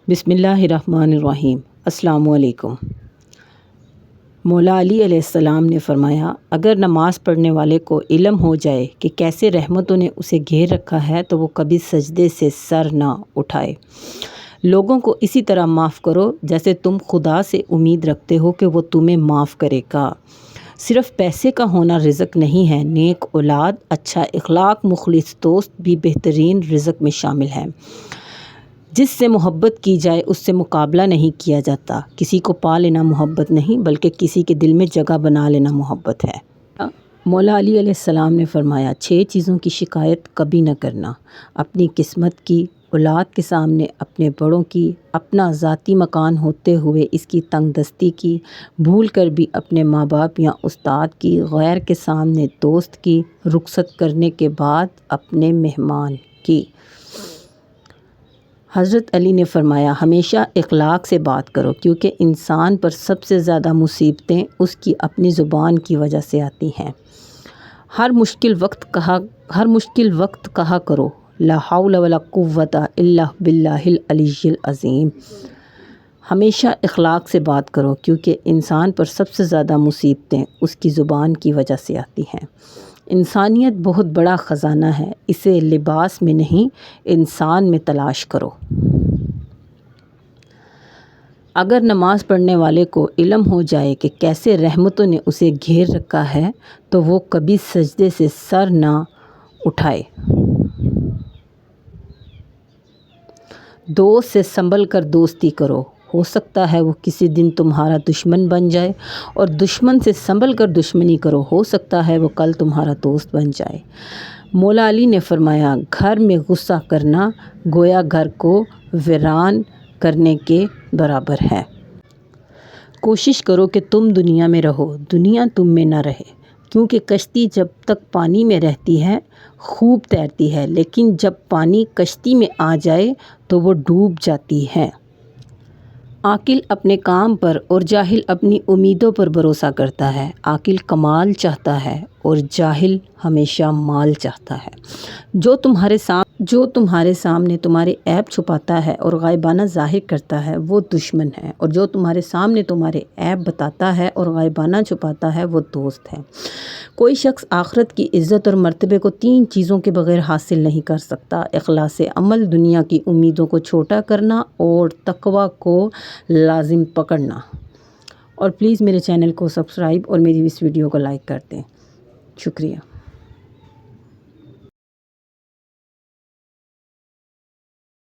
بسم اللہ الرحمن الرحیم۔ السلام علیکم۔ مولا علی علیہ السلام نے فرمایا، اگر نماز پڑھنے والے کو علم ہو جائے کہ کیسے رحمتوں نے اسے گھیر رکھا ہے تو وہ کبھی سجدے سے سر نہ اٹھائے۔ لوگوں کو اسی طرح معاف کرو جیسے تم خدا سے امید رکھتے ہو کہ وہ تمہیں معاف کرے گا۔ صرف پیسے کا ہونا رزق نہیں ہے، نیک اولاد، اچھا اخلاق، مخلص دوست بھی بہترین رزق میں شامل ہے۔ جس سے محبت کی جائے اس سے مقابلہ نہیں کیا جاتا۔ کسی کو پا لینا محبت نہیں بلکہ کسی کے دل میں جگہ بنا لینا محبت ہے۔ مولا علی علیہ السلام نے فرمایا، 6 چیزوں کی شکایت کبھی نہ کرنا: اپنی قسمت کی، اولاد کے سامنے اپنے بڑوں کی، اپنا ذاتی مکان ہوتے ہوئے اس کی تنگ دستی کی، بھول کر بھی اپنے ماں باپ یا استاد کی، غیر کے سامنے دوست کی، رخصت کرنے کے بعد اپنے مہمان کی۔ حضرت علی نے فرمایا، ہمیشہ اخلاق سے بات کرو کیونکہ انسان پر سب سے زیادہ مصیبتیں اس کی اپنی زبان کی وجہ سے آتی ہیں۔ ہر مشکل وقت کہا کرو، لا حول ولا قوت الا باللہ العلی العظیم۔ ہمیشہ اخلاق سے بات کرو کیونکہ انسان پر سب سے زیادہ مصیبتیں اس کی زبان کی وجہ سے آتی ہیں۔ انسانیت بہت بڑا خزانہ ہے، اسے لباس میں نہیں انسان میں تلاش کرو۔ اگر نماز پڑھنے والے کو علم ہو جائے کہ کیسے رحمتوں نے اسے گھیر رکھا ہے تو وہ کبھی سجدے سے سر نہ اٹھائے۔ دوست سے سنبھل کر دوستی کرو، ہو سکتا ہے وہ کسی دن تمہارا دشمن بن جائے، اور دشمن سے سنبھل کر دشمنی کرو، ہو سکتا ہے وہ کل تمہارا دوست بن جائے۔ مولا علی نے فرمایا، گھر میں غصہ کرنا گویا گھر کو ویران کرنے کے برابر ہے۔ کوشش کرو کہ تم دنیا میں رہو، دنیا تم میں نہ رہے، کیونکہ کشتی جب تک پانی میں رہتی ہے خوب تیرتی ہے، لیکن جب پانی کشتی میں آ جائے تو وہ ڈوب جاتی ہے۔ عاقل اپنے کام پر اور جاہل اپنی امیدوں پر بھروسہ کرتا ہے۔ عاقل کمال چاہتا ہے اور جاہل ہمیشہ مال چاہتا ہے۔ جو تمہارے سامنے تمہارے عیب چھپاتا ہے اور غائبانہ ظاہر کرتا ہے وہ دشمن ہے، اور جو تمہارے سامنے تمہارے عیب بتاتا ہے اور غائبانہ چھپاتا ہے وہ دوست ہے۔ کوئی شخص آخرت کی عزت اور مرتبے کو 3 چیزوں کے بغیر حاصل نہیں کر سکتا: اخلاص عمل، دنیا کی امیدوں کو چھوٹا کرنا اور تقویٰ کو لازم پکڑنا۔ اور پلیز میرے چینل کو سبسکرائب اور میری اس ویڈیو کو لائک کر دیں۔ شکریہ۔